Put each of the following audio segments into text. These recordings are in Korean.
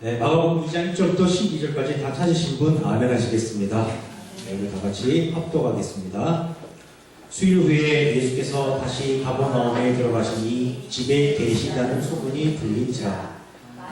네, 마가복음 2장 1절부터 12절까지 다 찾으신 분 아멘 하시겠습니다. 네, 우리 다 같이 합독하겠습니다. 수일 후에 예수께서 다시 가버나움에 들어가시니 집에 계시다는 소문이 들린지라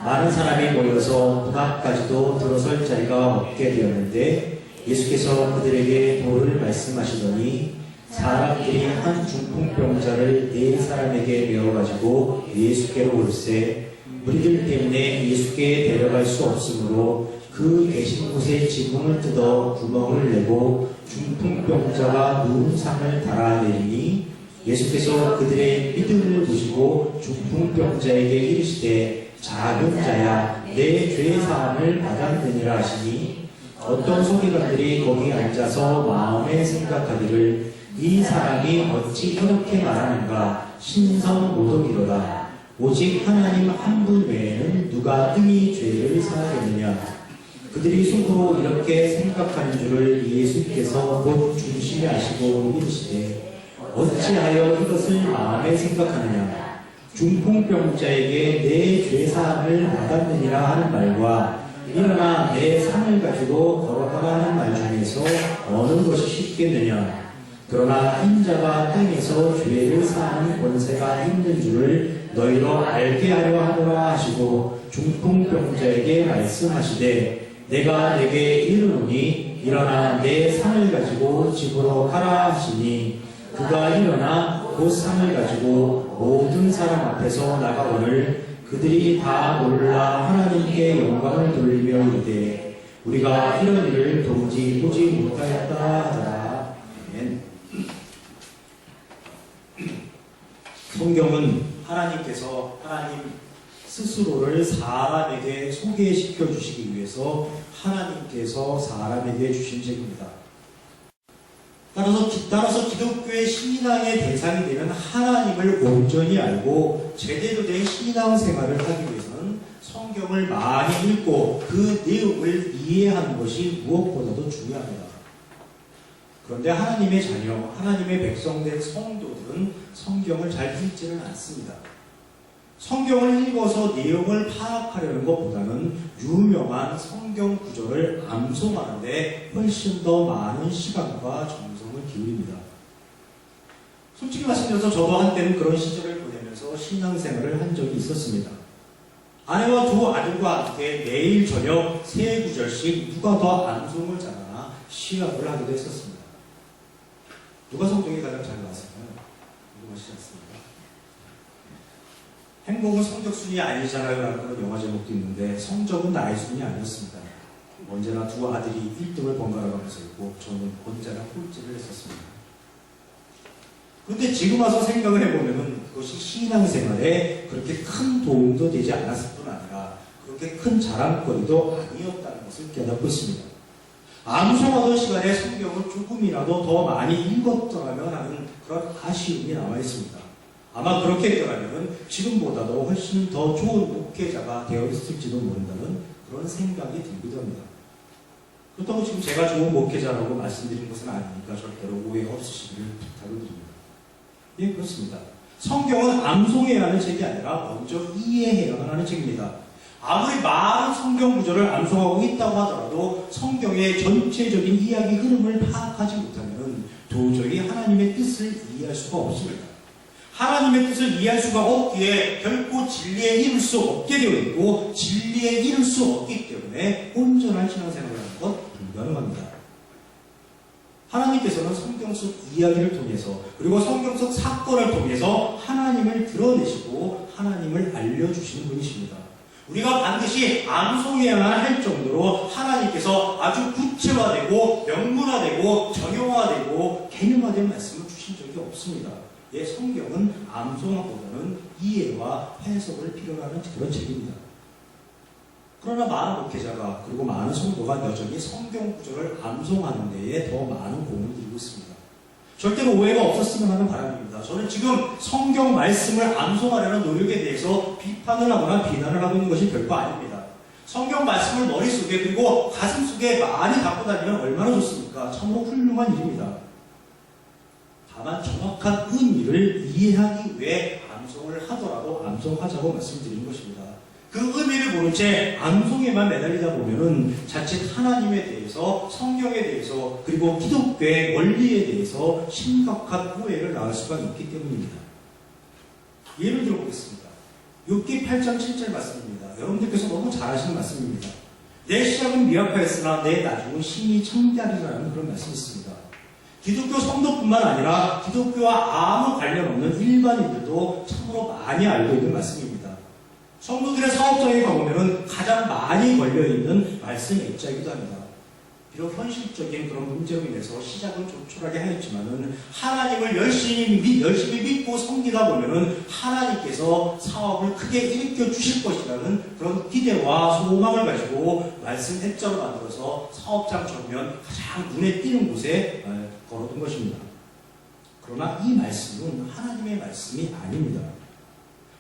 많은 사람이 모여서 문 앞까지도 들어설 자리가 없게 되었는데 예수께서 그들에게 도를 말씀하시더니 사람들이 한 중풍병자를 4사람에게 메어가지고 예수께로 올세 무리들 때문에 예수께 데려갈 수 없으므로 그 계신 곳에 지붕을 뜯어 구멍을 내고 중풍병자가 누운 상을 달아내리니 예수께서 그들의 믿음을 보시고 중풍병자에게 이르시되 작은 자야 내 죄 사함을 받았느니라 하시니 어떤 서기관들이 거기 앉아서 마음에 생각하기를 이 사람이 어찌 이렇게 말하는가 신성모독이로다. 오직 하나님 한 분 외에는 누가 능히 죄를 사하겠느냐. 그들이 속으로 이렇게 생각하는 줄을 예수께서 곧 중심에 아시고 이르시되 어찌하여 이것을 마음에 생각하느냐. 중풍병자에게 내 죄사함을 받았느니라 하는 말과 일어나 내 상을 가지고 걸어가라 하는 말 중에서 어느 것이 쉽겠느냐. 그러나 인자가 땅에서 죄를 사하는 권세가 있는 줄을 너희로 알게 하려 하노라 하시고 중풍병자에게 말씀하시되 내가 내게 이르노니 일어나 내 상을 가지고 집으로 가라 하시니 그가 일어나 곧 상을 가지고 모든 사람 앞에서 나가거늘 그들이 다 놀라 하나님께 영광을 돌리며 이르되 우리가 이런 일을 도무지 보지 못하였다 하더라. 아멘. 성경은 하나님께서 하나님 스스로를 사람에게 소개시켜 주시기 위해서 하나님께서 사람에게 주신 책입니다. 따라서 기독교의 신앙의 대상이 되는 하나님을 온전히 알고 제대로 된 신앙 생활을 하기 위해서는 성경을 많이 읽고 그 내용을 이해하는 것이 무엇보다도 중요합니다. 그런데 하나님의 자녀, 하나님의 백성된 성도들은 성경을 잘 읽지는 않습니다. 성경을 읽어서 내용을 파악하려는 것보다는 유명한 성경 구절을 암송하는데 훨씬 더 많은 시간과 정성을 기울입니다. 솔직히 말씀드려서 저도 한때는 그런 시절을 보내면서 신앙생활을 한 적이 있었습니다. 아내와 두 아들과 함께 매일 저녁 3구절씩 누가 더 암송을 잘하나 시합을 하기도 했었습니다. 누가 성경이 가장 잘 나왔을까요? 궁금하시지 않습니까? 행복은 성적순이 아니잖아요 라는 그런 영화 제목도 있는데 성적은 나의 순이 아니었습니다. 언제나 두 아들이 1등을 번갈아가면서 있고 저는 언제나 꼴찌를 했었습니다. 그런데 지금 와서 생각을 해보면 그것이 신앙생활에 그렇게 큰 도움도 되지 않았을 뿐 아니라 그렇게 큰 자랑거리도 아니었다는 것을 깨닫고 있습니다. 암송하던 시간에 성경을 조금이라도 더 많이 읽었더라면 하는 그런 아쉬움이 남아있습니다. 아마 그렇게 했더라면 지금보다도 훨씬 더 좋은 목회자가 되어 있을지도 모른다는 그런 생각이 들기도 합니다. 그렇다고 지금 제가 좋은 목회자라고 말씀드린 것은 아니니까 절대로 오해 없으시기를 부탁을 드립니다. 예, 그렇습니다. 성경은 암송해야 하는 책이 아니라 먼저 이해해야 하는 책입니다. 아무리 많은 성경 구절을 암송하고 있다고 하더라도 성경의 전체적인 이야기 흐름을 파악하지 못하면 도저히 하나님의 뜻을 이해할 수가 없습니다. 하나님의 뜻을 이해할 수가 없기에 결코 진리에 이룰 수 없게 되어 있고 진리에 이룰 수 없기 때문에 온전한 신앙생활을 하는 것 불가능합니다. 하나님께서는 성경 속 이야기를 통해서 그리고 성경 속 사건을 통해서 하나님을 드러내시고 하나님을 알려주시는 분이십니다. 우리가 반드시 암송해야만 할 정도로 하나님께서 아주 구체화되고 명문화되고 정형화되고 개념화된 말씀을 주신 적이 없습니다. 예, 성경은 암송화보다는 이해와 해석을 필요로 하는 그런 책입니다. 그러나 많은 목회자가 그리고 많은 성도가 여전히 성경 구절을 암송하는 데에 더 많은 공을 들이고 있습니다. 절대로 오해가 없었으면 하는 바람입니다. 저는 지금 성경 말씀을 암송하려는 노력에 대해서 비판을 하거나 비난을 하고 있는 것이 별거 아닙니다. 성경 말씀을 머릿속에 그리고 가슴속에 많이 갖고 다니면 얼마나 좋습니까? 참으로 훌륭한 일입니다. 다만 정확한 의미를 이해하기 위해 암송을 하더라도 암송하자고 말씀드리는 것입니다. 그 의미를 모른 채 암송에만 매달리다 보면은 자칫 하나님에 대해서, 성경에 대해서, 그리고 기독교의 원리에 대해서 심각한 오해를 낳을 수가 있기 때문입니다. 예를 들어보겠습니다. 욥기 8장 7절 말씀입니다. 여러분들께서 너무 잘 아시는 말씀입니다. 내 시작은 미약하였으나 내 나중은 심히 창대하리라는 그런 말씀이 있습니다. 기독교 성도뿐만 아니라 기독교와 아무 관련 없는 일반인들도 참으로 많이 알고 있는 말씀입니다. 성도들의 사업장에 가보면 가장 많이 걸려있는 말씀 액자이기도 합니다. 비록 현실적인 그런 문제로 인해서 시작은 조촐하게 하였지만은 하나님을 열심히 믿고 섬기다 보면은 하나님께서 사업을 크게 일으켜 주실 것이라는 그런 기대와 소망을 가지고 말씀 액자로 만들어서 사업장 정면 가장 눈에 띄는 곳에 걸어둔 것입니다. 그러나 이 말씀은 하나님의 말씀이 아닙니다.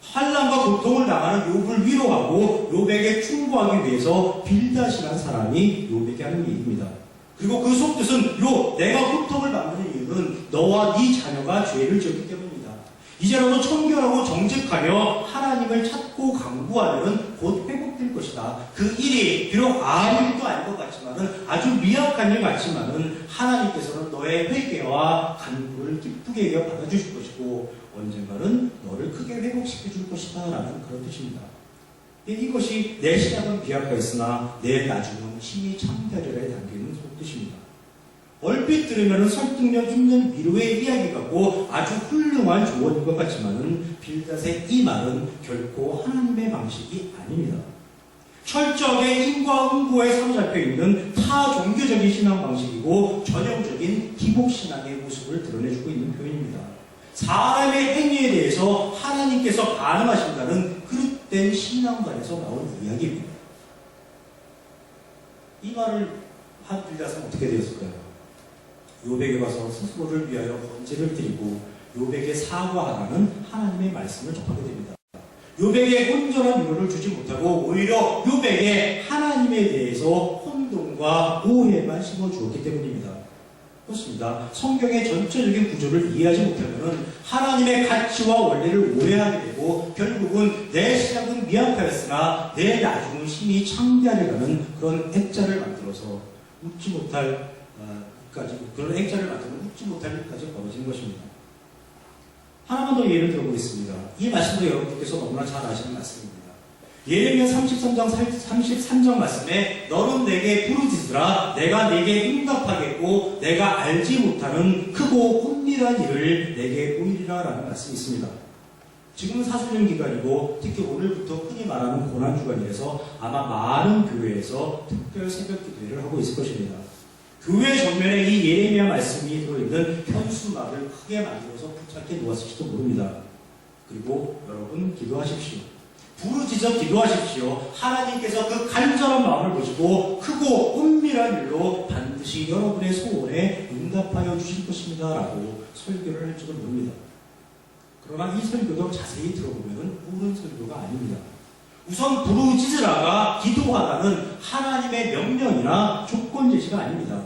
환난과 고통을 당하는 욥을 위로하고 욥에게 충고하기 위해서 빌닷이라는 사람이 욥에게 하는 얘기입니다. 그리고 그 속뜻은 내가 고통을 받는 이유는 너와 네 자녀가 죄를 지었기 때문입니다. 이제라도 청결하고 정직하며 하나님을 찾고 강구하면 곧 회복될 것이다. 그 일이 비록 아무 일도 아닌 것 같지만은 아주 미약한 일 같지만은 하나님께서는 너의 회개와 간구를 기쁘게 여겨 받아주실 것이고 언젠가는 너를 크게 회복시켜 줄 것이다 라는 그런 뜻입니다. 이것이 내 시작은 미약하였으나 내 나중은 심히 창대하리라에 담기는 뜻입니다. 얼핏 들으면 설득력 있는 위로의 이야기 같고 아주 훌륭한 조언인 것 같지만은 빌닷의 이 말은 결코 하나님의 방식이 아닙니다. 철저하게 인과 응고에 사로잡혀 있는 타 종교적인 신앙 방식이고 전형적인 기복신앙의 모습을 드러내주고 있는 표현입니다. 사람의 행위에 대해서 하나님께서 가능하신다는 그릇된 신앙관에서 나온 이야기입니다. 이 말을 한 빌닷은 어떻게 되었을까요? 욥에게 와서 스스로를 위하여 번제를 드리고 욥에게 사과하라는 하나님의 말씀을 접하게 됩니다. 욥에게 온전한 위로를 주지 못하고 오히려 욥에게 하나님에 대해서 혼동과 오해만 심어주었기 때문입니다. 그렇습니다. 성경의 전체적인 구조를 이해하지 못하면 하나님의 가치와 원리를 오해하게 되고 결국은 내 시작은 미약하였으나 내 나중은 심히 창대하리라는 그런 액자를 만들어서 웃지 못할 그런 액자를 만들면 웃지 못할 일까지 벌어지는 것입니다. 하나만 더 예를 들어보겠습니다. 이 말씀도 여러분께서 너무나 잘 아시는 말씀입니다. 예레미야 33장 말씀에 너는 내게 부르짖으라 내가 내게 응답하겠고 내가 알지 못하는 크고 은밀한 일을 내게 보이리라 라는 말씀이 있습니다. 지금은 사순절 기간이고 특히 오늘부터 흔히 말하는 고난주간이라서 아마 많은 교회에서 특별 새벽 기도회를 하고 있을 것입니다. 교회 전면에 이 예레미야 말씀이 들어있는 현수막을 크게 만들어서 붙잡게 놓았을지도 모릅니다. 그리고 여러분 기도하십시오. 부르짖어 기도하십시오. 하나님께서 그 간절한 마음을 보시고 크고 은밀한 일로 반드시 여러분의 소원에 응답하여 주실 것입니다. 라고 설교를 할지도 모릅니다. 그러나 이 설교도 자세히 들어보면 옳은 설교가 아닙니다. 우선 부르짖으라가 기도하라는 하나님의 명령이나 조건 제시가 아닙니다.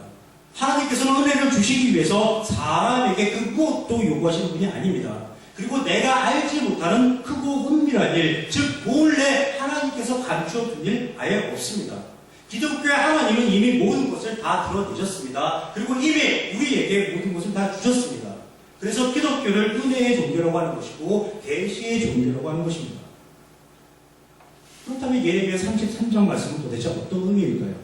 하나님께서는 은혜를 주시기 위해서 사람에게 그 무엇도 요구하시는 분이 아닙니다. 그리고 내가 알지 못하는 크고 은밀한 일, 즉 본래 하나님께서 감추어 둔 일 아예 없습니다. 기독교의 하나님은 이미 모든 것을 다 드러내셨습니다. 그리고 이미 우리에게 모든 것을 다 주셨습니다. 그래서 기독교를 은혜의 종교라고 하는 것이고 계시의 종교라고 하는 것입니다. 그렇다면 예레미야 33장 말씀은 도대체 어떤 의미일까요?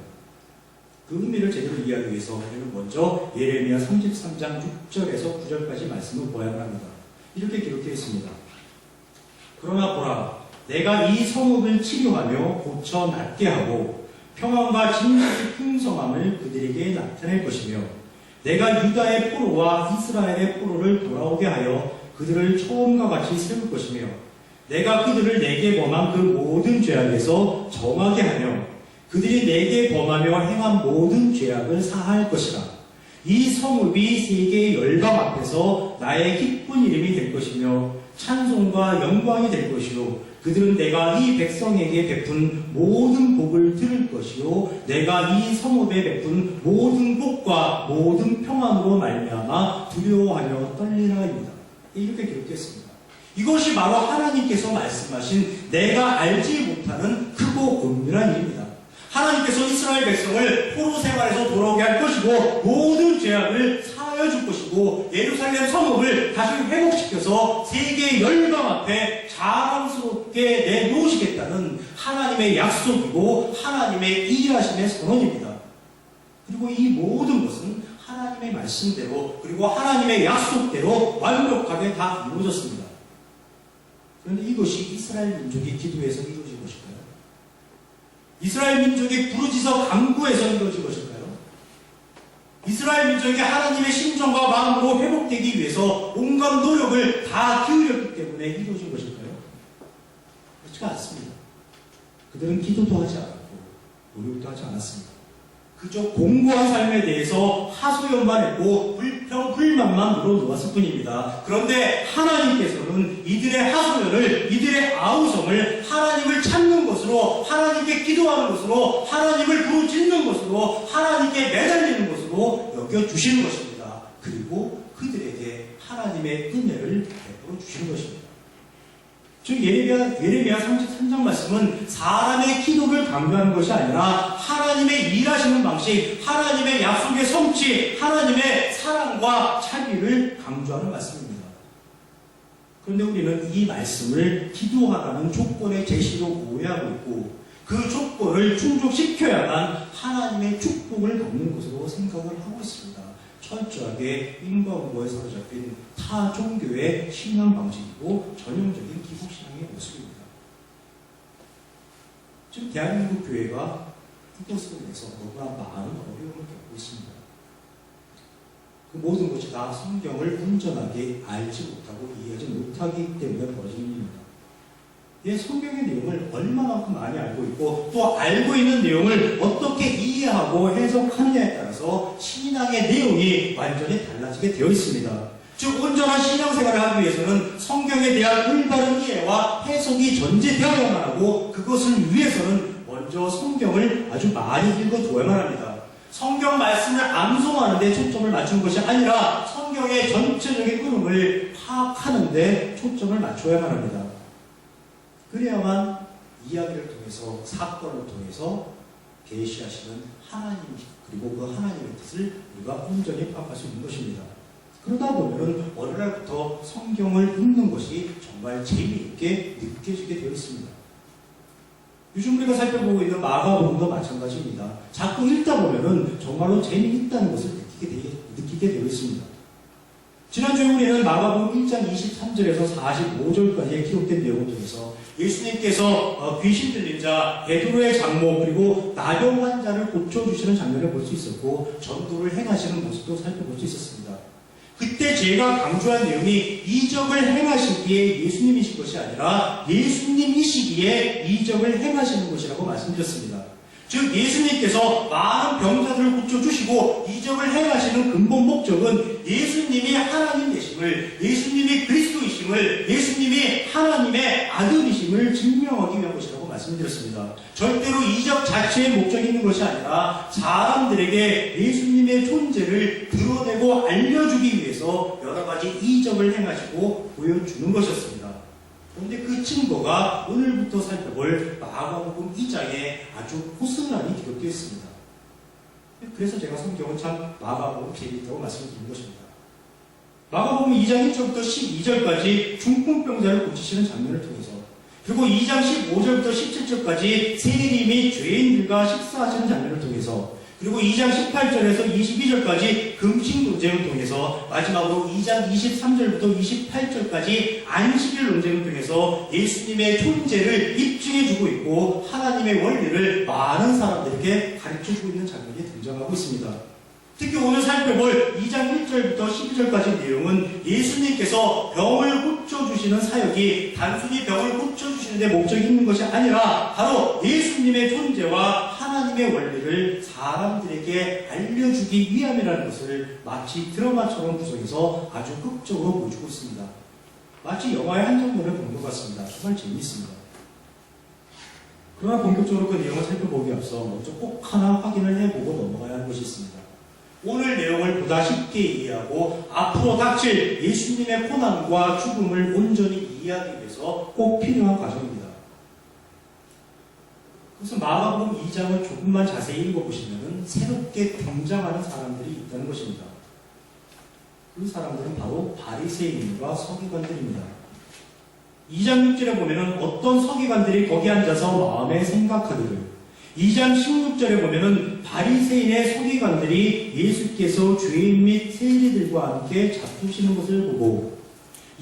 그 의미를 제대로 이해하기 위해서 우리는 먼저 예레미야 33장 6절에서 9절까지 말씀을 보아야 합니다. 이렇게 기록되어 있습니다. 그러나 보라, 내가 이 성읍을 치료하며 고쳐 낫게 하고 평안과 진실이 풍성함을 그들에게 나타낼 것이며 내가 유다의 포로와 이스라엘의 포로를 돌아오게 하여 그들을 처음과 같이 세울 것이며 내가 그들을 내게 범한 그 모든 죄악에서 정하게 하며 그들이 내게 범하며 행한 모든 죄악을 사할 것이라. 이 성읍이 세계의 열방 앞에서 나의 기쁜 이름이 될 것이며 찬송과 영광이 될 것이요 그들은 내가 이 백성에게 베푼 모든 복을 들을 것이요 내가 이 성읍에 베푼 모든 복과 모든 평안으로 말미암아 두려워하며 떨리라입니다. 이렇게 기록했습니다. 이것이 바로 하나님께서 말씀하신 내가 알지 못한 심판은 크고 엄밀한 일입니다. 하나님께서 이스라엘 백성을 포로 생활에서 돌아오게 할 것이고 모든 죄악을 사하여 줄 것이고 예루살렘 성읍을 다시 회복시켜서 세계 열방 앞에 자랑스럽게 내놓으시겠다는 하나님의 약속이고 하나님의 일하심의 선언입니다. 그리고 이 모든 것은 하나님의 말씀대로 그리고 하나님의 약속대로 완벽하게 다 이루어졌습니다. 그런데 이것이 이스라엘 민족이 기도해서 이루어진 것일까요? 이스라엘 민족이 부르짖어 간구해서 이루어진 것일까요? 이스라엘 민족이 하나님의 심정과 마음으로 회복되기 위해서 온갖 노력을 다 기울였기 때문에 이루어진 것일까요? 그렇지가 않습니다. 그들은 기도도 하지 않았고 노력도 하지 않았습니다. 그저 공고한 삶에 대해서 하소연만 했고 불평, 불만만 물어놓았을 뿐입니다. 그런데 하나님께서는 이들의 하소연을, 이들의 아우성을 하나님을 찾는 것으로, 하나님께 기도하는 것으로, 하나님을 부르짖는 것으로, 하나님께 매달리는 것으로 여겨주시는 것입니다. 그리고 그들에게 하나님의 은혜를 베풀어 주시는 것입니다. 즉 예레미야 33장 말씀은 사람의 기도를 강조하는 것이 아니라 하나님의 일하시는 방식, 하나님의 약속의 성취, 하나님의 사랑과 자비를 강조하는 말씀입니다. 그런데 우리는 이 말씀을 기도하라는 조건의 제시로 오해하고 있고 그 조건을 충족시켜야만 하나님의 축복을 받는 것으로 생각을 하고 있습니다. 철저하게 인과응보에 사로잡힌 타 종교의 신앙 방식이고 전형적인 기복신앙의 모습입니다. 지금 대한민국 교회가 이것으로 인해서 너무나 많은 어려움을 겪고 있습니다. 그 모든 것이 다 성경을 온전하게 알지 못하고 이해하지 못하기 때문에 벌어진 일입니다. 이 성경의 내용을 얼마만큼 많이 알고 있고 또 알고 있는 내용을 어떻게 이해하고 해석하느냐에 따라서 신앙의 내용이 완전히 달라지게 되어 있습니다. 즉 온전한 신앙생활을 하기 위해서는 성경에 대한 올바른 이해와 해석이 전제되어야만 하고 그것을 위해서는 먼저 성경을 아주 많이 읽어두어야만 합니다. 성경 말씀을 암송하는 데 초점을 맞춘 것이 아니라 성경의 전체적인 흐름을 파악하는 데 초점을 맞춰야만 합니다. 그래야만 이야기를 통해서 사건을 통해서 계시하시는 하나님 그리고 그 하나님의 뜻을 우리가 온전히 파악할 수 있는 것입니다. 그러다 보면 어느 날부터 성경을 읽는 것이 정말 재미있게 느껴지게 되어 있습니다. 요즘 우리가 살펴보고 있는 마가복음도 마찬가지입니다. 자꾸 읽다 보면 정말로 재미있다는 것을 느끼게 되어 있습니다. 지난주에 우리는 마가복음 1장 23절에서 45절까지 기록된 내용을 통해서 예수님께서 귀신 들린 자, 베드로의 장모, 그리고 나병 환자를 고쳐주시는 장면을 볼 수 있었고 전도를 행하시는 모습도 살펴볼 수 있었습니다. 그때 제가 강조한 내용이 이적을 행하시기에 예수님이신 것이 아니라 예수님이시기에 이적을 행하시는 것이라고 말씀드렸습니다. 즉 예수님께서 많은 병자들을 고쳐주시고 이적을 행하시는 근본 목적은 예수님이 하나님 되심을, 예수님이 그리스도이심을, 예수님이 하나님의 아들이심을 증명하기 위한 것이라고 말씀드렸습니다. 절대로 이적 자체의 목적이 있는 것이 아니라 사람들에게 예수님의 존재를 드러내고 알려주기 위해서 여러 가지 이적을 행하시고 보여주는 것이었습니다. 그런데 그 증거가 오늘부터 살펴볼 마가복음 2장에 아주 고스란히 기록되어 있습니다. 그래서 제가 성경은 참 마가복음 재미있다고 말씀드린 것입니다. 마가복음 2장 1절부터 12절까지 중풍병자를 고치시는 장면을 통해서 그리고 2장 15절부터 17절까지 세리 및 죄인들과 식사하시는 장면을 통해서 그리고 2장 18절에서 22절까지 금식 논쟁을 통해서 마지막으로 2장 23절부터 28절까지 안식일 논쟁을 통해서 예수님의 존재를 입증해주고 있고 하나님의 원리를 많은 사람들에게 가르쳐주고 있는 장면이 등장하고 있습니다. 특히 오늘 살펴볼 2장 1절부터 12절까지 내용은 예수님께서 병을 고쳐주시는 사역이 단순히 병을 고쳐주시는 데 목적이 있는 것이 아니라 바로 예수님의 존재와 하나님의 원리를 사람들에게 알려주기 위함이라는 것을 마치 드라마처럼 구성해서 아주 극적으로 보여주고 있습니다. 마치 영화의 한 장면을 본 것 같습니다. 정말 재미있습니다. 그러나 본격적으로 그 내용을 살펴보기 앞서 먼저 꼭 하나 확인을 해보고 넘어가야 하는 것이 있습니다. 오늘 내용을 보다 쉽게 이해하고 앞으로 닥칠 예수님의 고난과 죽음을 온전히 이해하기 위해서 꼭 필요한 과정입니다. 그래서 마가복음 2장을 조금만 자세히 읽어보시면 새롭게 등장하는 사람들이 있다는 것입니다. 그 사람들은 바로 바리새인과 서기관들입니다. 2장 6절에 보면은 어떤 서기관들이 거기 앉아서 마음에 생각하기를, 2장 16절에 보면은 바리새인의 서기관들이 예수께서 죄인 및 세리들과 함께 잡수시는 것을 보고,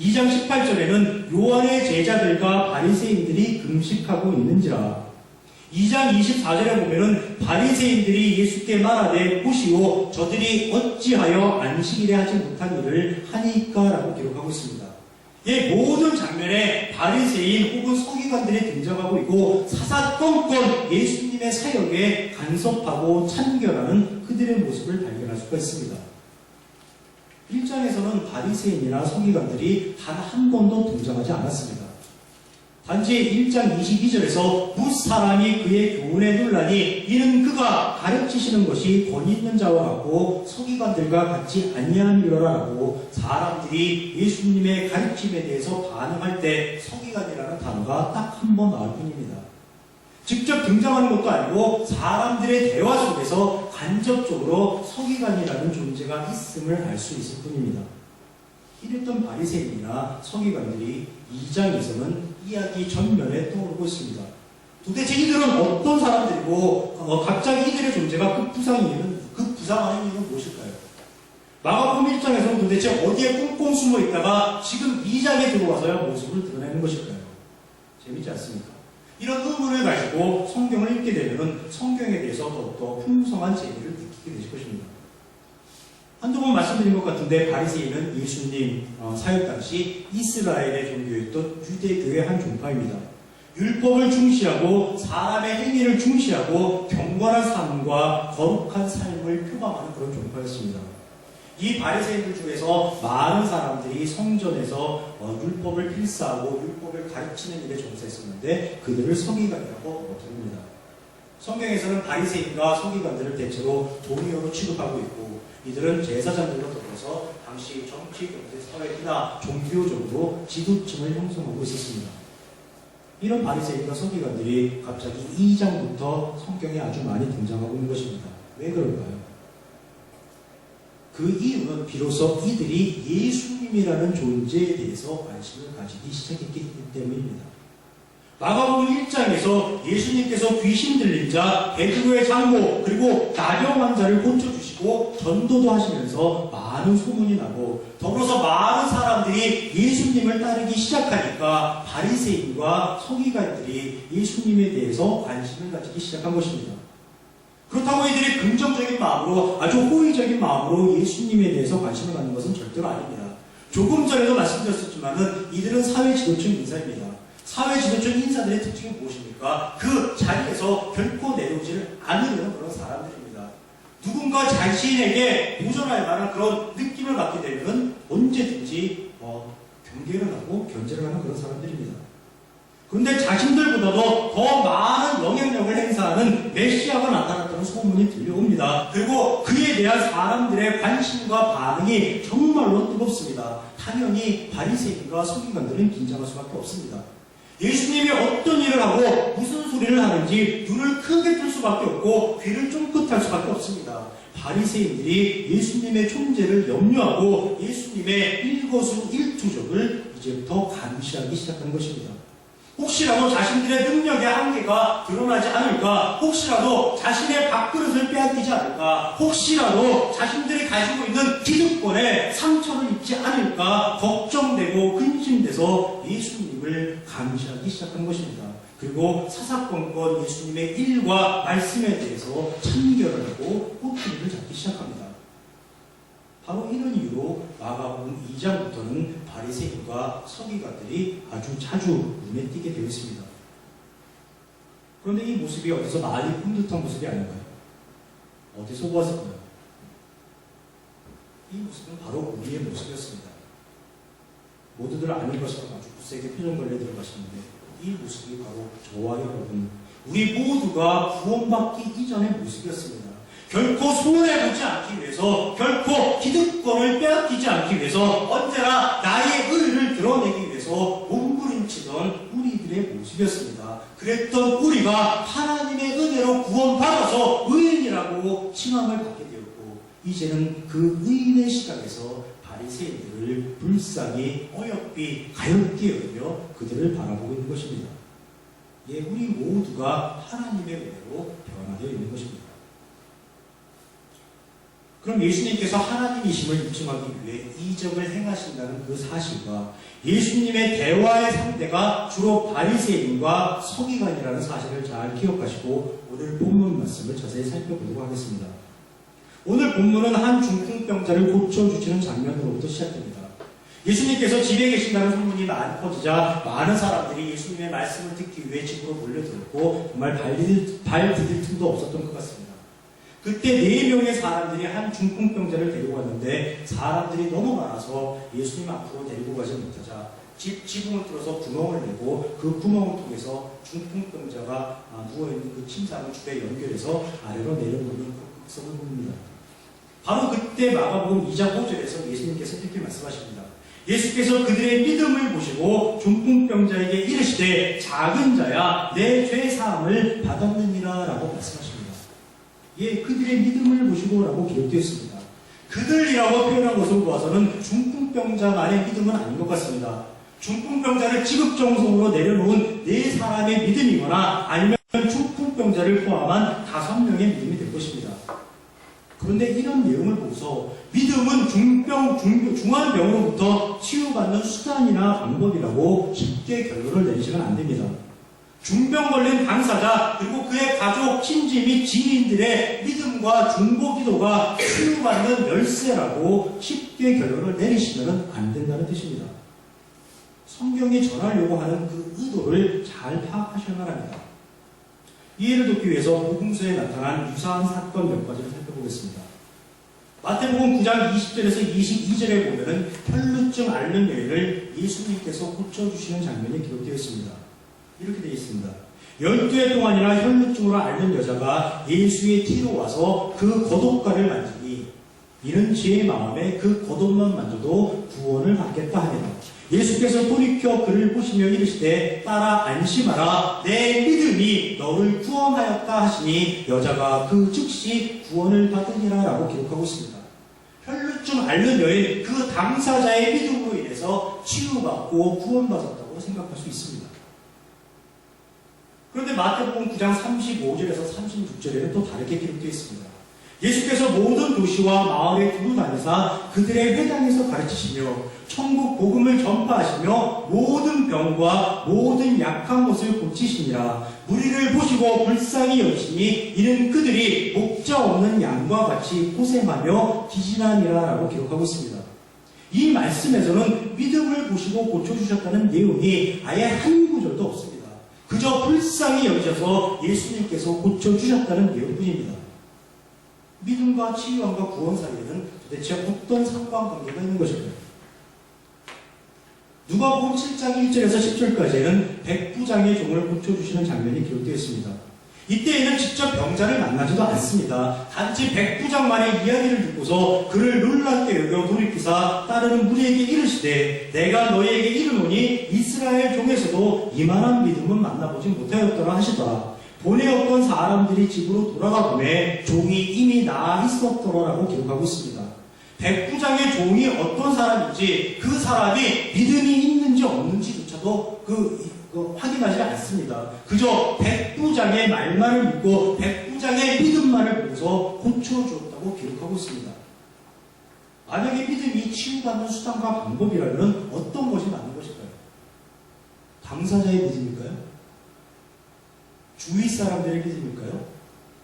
2장 18절에는 요한의 제자들과 바리새인들이 금식하고 있는지라. 2장 24절에 보면은 바리새인들이 예수께 말하되 보시오 저들이 어찌하여 안식일에 하지 못한 일을 하니까 라고 기록하고 있습니다. 이 모든 장면에 바리새인 혹은 서기관들이 등장하고 있고 사사건건 예수님의 사역에 간섭하고 참견하는 그들의 모습을 발견할 수가 있습니다. 1장에서는 바리새인이나 서기관들이 단 한 번도 등장하지 않았습니다. 단지 1장 22절에서 무사람이 그의 교훈에 놀라니 이는 그가 가르치시는 것이 권위 있는 자와 같고 서기관들과 같지 아니함이로라 라고 사람들이 예수님의 가르침에 대해서 반응할 때 서기관이라는 단어가 딱 한 번 나올 뿐입니다. 직접 등장하는 것도 아니고 사람들의 대화 속에서 간접적으로 서기관이라는 존재가 있음을 알 수 있을 뿐입니다. 이랬던 바리새인이나 서기관들이 2장에서는 이야기 전면에 떠오르고 있습니다. 도대체 이들은 어떤 사람들이고 갑자기 이들의 존재가 급부상하는 이유는 무엇일까요? 마가복음 1장에서는 도대체 어디에 꽁꽁 숨어 있다가 지금 2장에 들어와서야 모습을 드러내는 것일까요? 재밌지 않습니까? 이런 의문을 가지고 성경을 읽게 되면 성경에 대해서 더욱더 풍성한 재미를 느끼게 되실 것입니다. 한두 번 말씀드린 것 같은데 바리새인은 예수님 사역 당시 이스라엘의 종교였던 유대교의 한 종파입니다. 율법을 중시하고 사람의 행위를 중시하고 경건한 삶과 거룩한 삶을 표방하는 그런 종파였습니다. 이 바리새인들 중에서 많은 사람들이 성전에서 율법을 필사하고 율법을 가르치는 일에 종사했었는데 그들을 서기관이라고 부릅니다. 성경에서는 바리새인과 서기관들을 대체로 동의어로 취급하고 있고 이들은 제사장들과 더불어서 당시 정치, 경제, 사회나 종교적으로 지도층을 형성하고 있었습니다. 이런 바리새인과 서기관들이 갑자기 2장부터 성경에 아주 많이 등장하고 있는 것입니다. 왜 그럴까요? 그 이유는 비로소 이들이 예수님이라는 존재에 대해서 관심을 가지기 시작했기 때문입니다. 마가복음 1장에서 예수님께서 귀신 들린 자, 베드로의 장모, 그리고 나병 환자를 고쳐주시고 전도도 하시면서 많은 소문이 나고 더불어서 많은 사람들이 예수님을 따르기 시작하니까 바리새인과 서기관들이 예수님에 대해서 관심을 가지기 시작한 것입니다. 그렇다고 이들이 긍정적인 마음으로 아주 호의적인 마음으로 예수님에 대해서 관심을 갖는 것은 절대로 아닙니다. 조금 전에도 말씀드렸었지만은 이들은 사회 지도층 인사입니다. 사회 지도층 인사들의 특징이 무엇입니까? 그 자리에서 결코 내려오지를 않으려는 그런 사람들입니다. 누군가 자신에게 도전할 만한 그런 느낌을 갖게 되면 언제든지 경계를 하고 견제를 하는 그런 사람들입니다. 그런데 자신들보다도 더 많은 영향력을 행사하는 메시아가 나타났다는 소문이 들려옵니다. 그리고 그에 대한 사람들의 관심과 반응이 정말로 뜨겁습니다. 당연히 바리새인과 서기관들은 긴장할 수밖에 없습니다. 예수님이 어떤 일을 하고 무슨 소리를 하는지 눈을 크게 뜰 수밖에 없고 귀를 쫑긋할 수밖에 없습니다. 바리새인들이 예수님의 존재를 염려하고 예수님의 일거수일투족을 이제부터 감시하기 시작한 것입니다. 혹시라도 자신들의 능력의 한계가 드러나지 않을까, 혹시라도 자신의 밥그릇을 빼앗기지 않을까, 혹시라도 자신들이 가지고 있는 기득권에 상처를 입지 않을까 걱정되고 근심돼서 예수님을 감시하기 시작한 것입니다. 그리고 사사건건 예수님의 일과 말씀에 대해서 참견을 하고 꼬투리를 잡기 시작합니다. 바로 이런 이유로 마가복음 2장부터는 바리새인과 서기관들이 아주 자주 눈에 띄게 되어 있습니다. 그런데 이 모습이 어디서 많이 본 듯한 모습이 아닌가요? 어디서 보았을까요? 이 모습은 바로 우리의 모습이었습니다. 모두들 아는 것처럼 아주 굳세게 표정벌레 들어가시는데 이 모습이 바로 저와 여러분, 우리 모두가 구원받기 이전의 모습이었습니다. 결코 손해보지 않기 위해서, 결코 기득권을 빼앗기지 않기 위해서, 언제나 나의 의를 드러내기 위해서 몸부림치던 우리들의 모습이었습니다. 그랬던 우리가 하나님의 은혜로 구원받아서 의인이라고 칭함을 받게 되었고, 이제는 그 의인의 시각에서 바리새인들을 불쌍히 어여삐 가엾게 여기며 그들을 바라보고 있는 것입니다. 예, 우리 모두가 하나님의 은혜로 변화되어 있는 것입니다. 그럼 예수님께서 하나님이심을 입증하기 위해 이적을 행하신다는 그 사실과 예수님의 대화의 상대가 주로 바리새인과 서기관이라는 사실을 잘 기억하시고 오늘 본문 말씀을 자세히 살펴보도록 하겠습니다. 오늘 본문은 한 중풍병자를 고쳐주시는 장면으로부터 시작됩니다. 예수님께서 집에 계신다는 소문이 많이 퍼지자 많은 사람들이 예수님의 말씀을 듣기 위해 집으로 몰려들었고 정말 발 디딜 틈도 없었던 것 같습니다. 그때 4명의 사람들이 한 중풍병자를 데리고 갔는데 사람들이 너무 많아서 예수님 앞으로 데리고 가지 못하자 지붕을 뚫어서 구멍을 내고 그 구멍을 통해서 중풍병자가 누워있는 그 침상을 줄에 연결해서 아래로 내려놓는 그 극성을 봅니다. 바로 그때 마가복음 2장 5절에서 예수님께서 이렇게 말씀하십니다. 예수께서 그들의 믿음을 보시고 중풍병자에게 이르시되 작은 자야 내 죄 사함을 받았느니라 라고 말씀하십니다. 예, 그들의 믿음을 보시고 라고 기록되어 있습니다. 그들이라고 표현한 것을 보아서는 중풍병자만의 믿음은 아닌 것 같습니다. 중풍병자를 지극정성으로 내려놓은 4사람의 믿음이거나 아니면 중풍병자를 포함한 5명의 믿음이 될 것입니다. 그런데 이런 내용을 보고서 믿음은 중한 병으로부터 치유받는 수단이나 방법이라고 쉽게 결론을 내리시면 안 됩니다. 중병 걸린 당사자 그리고 그의 가족, 친지 및 지인들의 믿음과 중보 기도가 치유받는 열쇠라고 쉽게 결론을 내리시면 안 된다는 뜻입니다. 성경이 전하려고 하는 그 의도를 잘 파악하셔야 합니다. 이해를 돕기 위해서 복음서에 나타난 유사한 사건 몇 가지를 살펴보겠습니다. 마태복음 9장 20절에서 22절에 보면은 혈루증 앓는 여인을 예수님께서 고쳐주시는 장면이 기록되어 있습니다. 이렇게 되어 있습니다. 12해 동안이나 혈루증으로 앓는 여자가 예수의 뒤로 와서 그 겉옷가를 만지니 이는 제 마음에 그 겉옷만 만져도 구원을 받겠다 하니라. 예수께서 돌이켜 그를 보시며 이르시되 따라 안심하라 내 믿음이 너를 구원하였다 하시니 여자가 그 즉시 구원을 받으니라 라고 기록하고 있습니다. 혈루증 앓는 여인 그 당사자의 믿음으로 인해서 치유받고 구원받았다고 생각할 수 있습니다. 그런데 마태복음 9장 35절에서 36절에는 또 다르게 기록되어 있습니다. 예수께서 모든 도시와 마을에 두루 다니사 그들의 회당에서 가르치시며 천국 복음을 전파하시며 모든 병과 모든 약한 것을 고치시니라. 무리를 보시고 불쌍히 여기시니 이는 그들이 목자 없는 양과 같이 고생하며 기진하니라 라고 기록하고 있습니다. 이 말씀에서는 믿음을 보시고 고쳐주셨다는 내용이 아예 한 구절도 없습니다. 그저 불쌍히 여기셔서 예수님께서 고쳐주셨다는 내용뿐입니다. 믿음과 치유함과 구원 사이에는 도대체 어떤 상관관계가 있는 것일까요? 누가복음 7장 1절에서 10절까지는 백부장의 종을 고쳐주시는 장면이 기록되어 있습니다. 이때에는 직접 병자를 만나지도 않습니다. 단지 백부장만의 이야기를 듣고서 그를 놀랍게 여겨 돌이키사 따르는 무리에게 이르시되 내가 너희에게 이르노니 이스라엘 종에서도 이만한 믿음은 만나보지 못하였더라 하시더라. 본에 없던 사람들이 집으로 돌아가 보매 종이 이미 나아 있었더라라고 기록하고 있습니다. 백부장의 종이 어떤 사람인지 그 사람이 믿음이 있는지 없는지조차도 확인하지 않습니다. 그저 백부장의 말만을 믿고 백부장의 믿음만을 보고서 고쳐주었다고 기록하고 있습니다. 만약에 믿음이 치유받는 수단과 방법이라면 어떤 것이 맞는 것일까요? 당사자의 믿음일까요? 주위 사람들의 믿음일까요?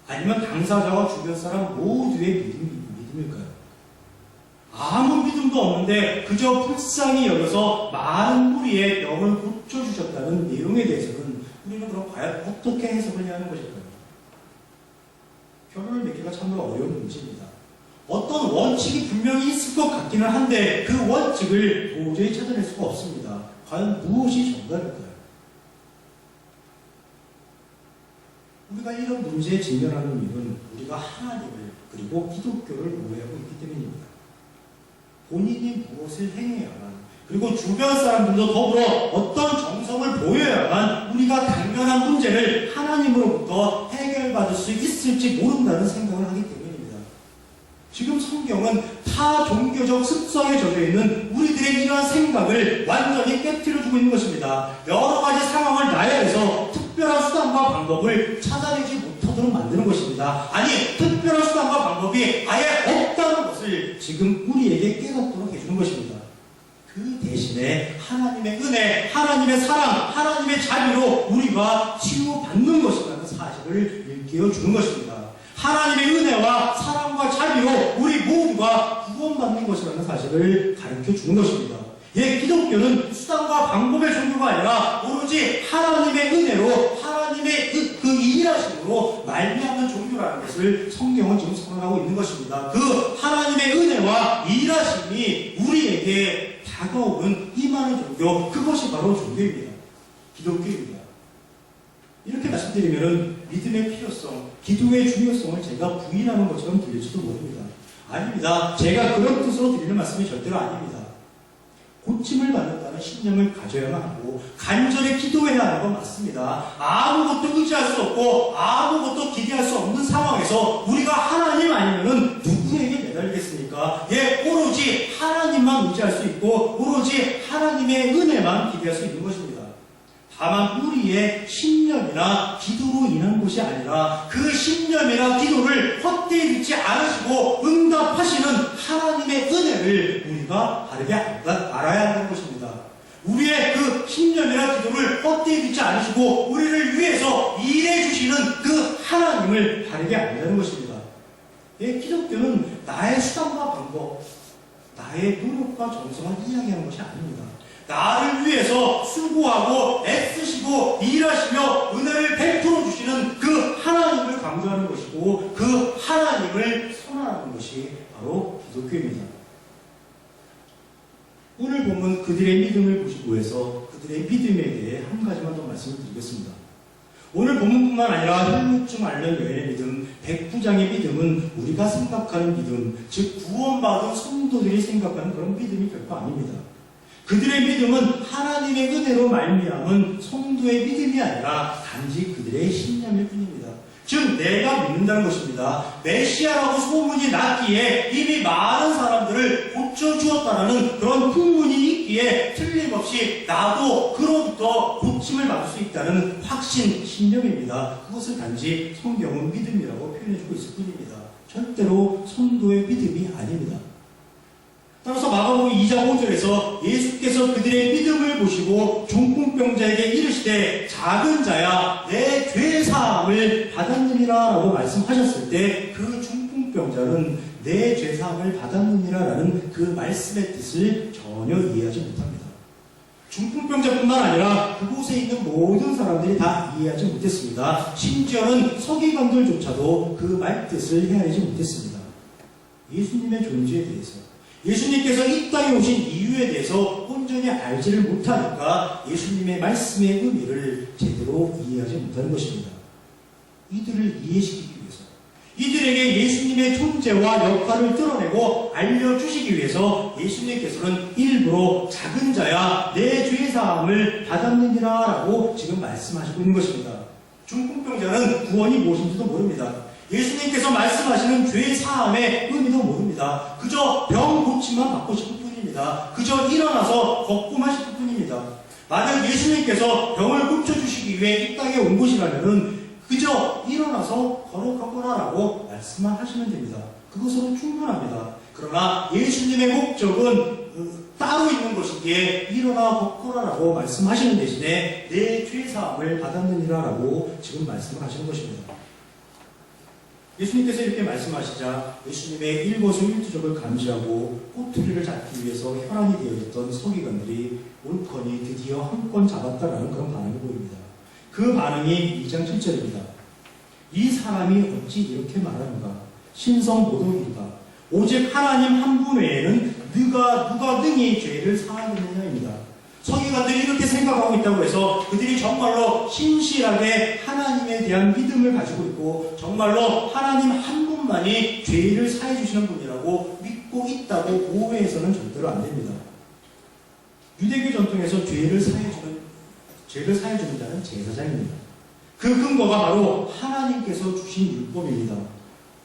아니면 당사자와 주변 사람 모두의 믿음일까요? 아무 믿음도 없는데 그저 불쌍히 여겨서 많은 무리의 병을 고쳐주셨다는 내용에 대해서는 우리는 그럼 과연 어떻게 해석을 해야 하는 것일까요? 결론을 맺기가 참으로 어려운 문제입니다. 어떤 원칙이 분명히 있을 것 같기는 한데 그 원칙을 도저히 찾아낼 수가 없습니다. 과연 무엇이 정답일까요? 우리가 이런 문제에 직면하는 이유는 우리가 하나님을 그리고 기독교를 오해하고 있기 때문입니다. 본인이 무엇을 행해야만 그리고 주변 사람들도 더불어 어떤 정성을 보여야만 우리가 당면한 문제를 하나님으로부터 해결 구별받을 수 있을지 모른다는 생각을 하기 때문입니다. 지금 성경은 타종교적 습성에 젖어있는 우리들의 이러한 생각을 완전히 깨트려주고 있는 것입니다. 여러 가지 상황을 나열해서 특별한 수단과 방법을 찾아내지 못하도록 만드는 것입니다. 아니, 특별한 수단과 방법이 아예 없다는 것을 지금 우리에게 깨닫도록 해주는 것입니다. 그 대신에 하나님의 은혜, 하나님의 사랑, 하나님의 자비로 우리가 치유받는 것이라는 사실을 일깨워주는 것입니다. 하나님의 은혜와 사랑과 자비로 우리 모두가 구원받는 것이라는 사실을 가르쳐주는 것입니다. 예, 기독교는 수단과 방법의 종교가 아니라 오로지 하나님의 은혜로 하나님의 그 일하심으로 말미암는 종교라는 것을 성경은 지금 선언하고 있는 것입니다. 그 하나님의 은혜와 일하심이 우리에게 다가오는 임하는 종교, 그것이 바로 종교입니다. 기독교입니다. 이렇게 말씀드리면 믿음의 필요성, 기도의 중요성을 제가 부인하는 것처럼 들릴지도 모릅니다. 아닙니다. 제가 그런 뜻으로 드리는 말씀이 절대로 아닙니다. 고침을 받는다는 신념을 가져야만 하고 간절히 기도해야 하는 건 맞습니다. 아무것도 의지할 수 없고 아무것도 기대할 수 없는 상황에서 우리가 하나님 아니면은 누구에게 매달리겠습니까? 예, 오로지 하나님만 의지할 수 있고 오로지 하나님의 은혜만 기대할 수 있는 것입니다. 다만 우리의 신념이나 기도로 인한 것이 아니라 그 신념이나 기도를 헛되이 듣지 않으시고 응답하시는 하나님의 은혜를 우리가 바르게 알아야 하는 것입니다. 우리의 그 신념이나 기도를 헛되이 듣지 않으시고 우리를 위해서 일해 주시는 그 하나님을 바르게 알자는 것입니다. 예, 기독교는 나의 수단과 방법, 나의 노력과 정성을 이야기하는 것이 아닙니다. 나를 위해서 수고하고 애쓰시고 일하시며 은혜를 베풀어 주시는 그 하나님을 강조하는 것이고 그 하나님을 선언하는 것이 바로 기독교입니다. 오늘 보면 그들의 믿음을 보시고 해서 그들의 믿음에 대해 한 가지만 더 말씀을 드리겠습니다. 오늘 본문뿐만 아니라 혈육중 앓는 여인의 믿음, 백부장의 믿음은 우리가 생각하는 믿음, 즉 구원받은 성도들이 생각하는 그런 믿음이 결코 아닙니다. 그들의 믿음은 하나님의 은혜로 말미암은 성도의 믿음이 아니라 단지 그들의 신념일 뿐입니다. 즉 내가 믿는다는 것입니다. 메시아라고 소문이 났기에 이미 많은 사람들을 고쳐주었다는 그런 풍문이 있기에 틀림없이 나도 그로부터 고침을 받을 수 있다는 확신, 신념입니다. 그것을 단지 성경은 믿음이라고 표현해주고 있을 뿐입니다. 절대로 성도의 믿음이 아닙니다. 따라서 마가복음 2장 5절에서 예수께서 그들의 믿음을 보시고 중풍병자에게 이르시되 작은 자야 내 죄사함을 받았느니라 라고 말씀하셨을 때 그 중풍병자는 내 죄사함을 받았느니라 라는 그 말씀의 뜻을 전혀 이해하지 못합니다. 중풍병자뿐만 아니라 그곳에 있는 모든 사람들이 다 이해하지 못했습니다. 심지어는 서기관들조차도 그 말뜻을 헤아리지 못했습니다. 예수님의 존재에 대해서 예수님께서 이 땅에 오신 이유에 대해서 온전히 알지를 못하니까 예수님의 말씀의 의미를 제대로 이해하지 못하는 것입니다. 이들을 이해시키기 위해서, 이들에게 예수님의 존재와 역할을 드러내고 알려주시기 위해서 예수님께서는 일부러 작은 자야 내 죄사함을 받았느니라 라고 지금 말씀하시고 있는 것입니다. 중풍병자는 구원이 무엇인지도 모릅니다. 예수님께서 말씀하시는 죄 사함의 의미도 모릅니다. 그저 병 고침만 받고 싶을 뿐입니다. 그저 일어나서 걷고만 싶을 뿐입니다. 만약 예수님께서 병을 고쳐주시기 위해 이 땅에 온 것이라면 그저 일어나서 걸어가거라라고 말씀만 하시면 됩니다. 그것으로 충분합니다. 그러나 예수님의 목적은 따로 있는 것이기에 일어나 걷거라라고 말씀하시는 대신에 내 죄사함을 받았느니라라고 지금 말씀을 하시는 것입니다. 예수님께서 이렇게 말씀하시자 예수님의 일거수일투족을 감지하고 꼬투리를 잡기 위해서 혈안이 되어 있던 서기관들이 옳거니 드디어 한 건 잡았다라는 그런 반응이 보입니다. 그 반응이 2장 7절입니다. 이 사람이 어찌 이렇게 말하는가? 신성모독이다. 오직 하나님 한 분 외에는 누가 능히 죄를 사하겠느냐입니다. 서기관들이 이렇게 생각하고 있다고 해서 그들이 정말로 신실하게 하나님에 대한 믿음을 가지고 있고 정말로 하나님 한 분만이 죄를 사해 주시는 분이라고 믿고 있다고 오해해서는 절대로 안 됩니다. 유대교 전통에서 죄를 사해 주는 자는 제사장입니다. 그 근거가 바로 하나님께서 주신 율법입니다.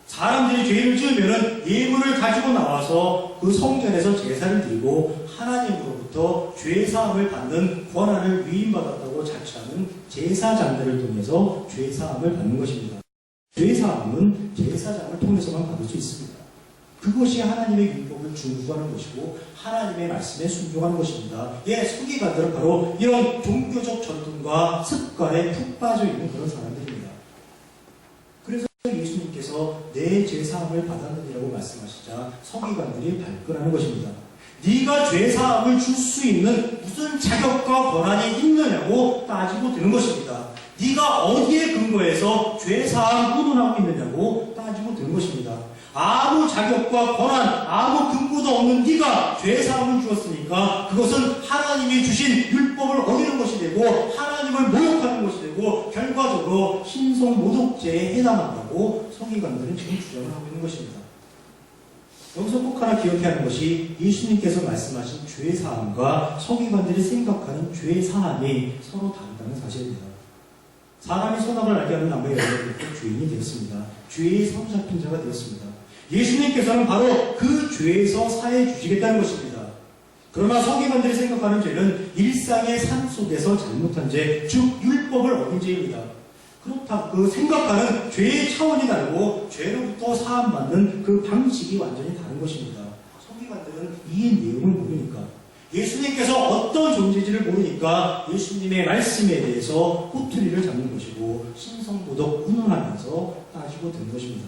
사람들이 죄를 지으면 예물을 가지고 나와서 그 성전에서 제사를 드리고 하나님으로부터 죄사함을 받는 권한을 위임받았다고 자처하는 제사장들을 통해서 죄사함을 받는 것입니다. 죄사함은 제사장을 통해서만 받을 수 있습니다. 그것이 하나님의 율법을 준수하는 것이고 하나님의 말씀에 순종하는 것입니다. 예, 서기관들은 바로 이런 종교적 전통과 습관에 푹 빠져 있는 그런 사람들입니다. 그래서 예수님께서 내 죄사함을 받았느니라고 말씀하시자 서기관들이 발끈하는 것입니다. 네가 죄사함을 줄 수 있는 무슨 자격과 권한이 있느냐고 따지고 드는 것입니다. 네가 어디에 근거해서 죄사함 운운하고 있느냐고 따지고 드는 것입니다. 아무 자격과 권한, 아무 근거도 없는 네가 죄사함을 주었으니까 그것은 하나님이 주신 율법을 어기는 것이 되고 하나님을 모욕하는 것이 되고 결과적으로 신성모독죄에 해당한다고 서기관들은 지금 주장을 하고 있는 것입니다. 여기서 꼭 하나 기억해야 하는 것이 예수님께서 말씀하신 죄사함과 서기관들이 생각하는 죄사함이 서로 다르다는 사실입니다. 사람이 선악을 알게 하는 나무에 열려있고 죄인이 되었습니다. 죄의 사로잡힌 자가 되었습니다. 예수님께서는 바로 그 죄에서 사해 주시겠다는 것입니다. 그러나 서기관들이 생각하는 죄는 일상의 삶 속에서 잘못한 죄, 즉 율법을 어긴 죄입니다. 그렇다 그 생각하는 죄의 차원이 다르고 죄로부터 사함받는 그 방식이 완전히 다른 것입니다. 서기관들은 이 내용을 모르니까 예수님께서 어떤 존재인지를 모르니까 예수님의 말씀에 대해서 꼬투리를 잡는 것이고 신성모독 운운하면서 따지고 든 것입니다.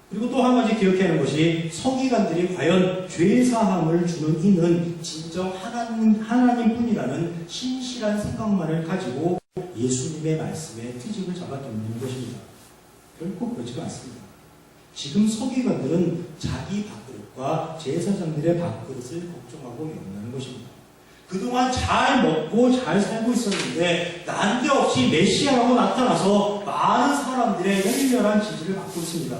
그리고 또 한 가지 기억해야 하는 것이 서기관들이 과연 죄사함을 주는 이는 진정 하나님뿐이라는 신실한 생각만을 가지고 예수님의 말씀에 트집을 잡아두는 것입니다. 결코 그렇지가 않습니다. 지금 서기관들은 자기 밥그릇과 제사장들의 밥그릇을 걱정하고 염려하는 것입니다. 그동안 잘 먹고 잘 살고 있었는데 난데없이 메시아라고 나타나서 많은 사람들의 열렬한 지지를 받고 있습니다.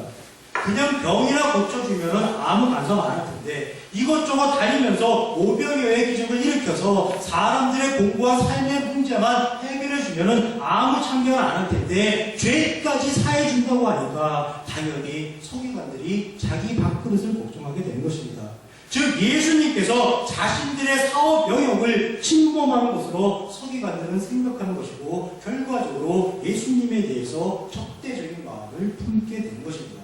그냥 병이나 고쳐주면 아무 간섭 안 할 텐데 이것저것 다니면서 오병이어의 기적을 일으켜서 사람들의 공부와 삶의 문제만 해결해주면 아무 참견 안 할 텐데 죄까지 사해준다고 하니까 당연히 서기관들이 자기 밥그릇을 걱정하게 되는 것입니다. 즉 예수님께서 자신들의 사업 영역을 침범하는 것으로 서기관들은 생각하는 것이고 결과적으로 예수님에 대해서 적대적인 마음을 품게 되는 것입니다.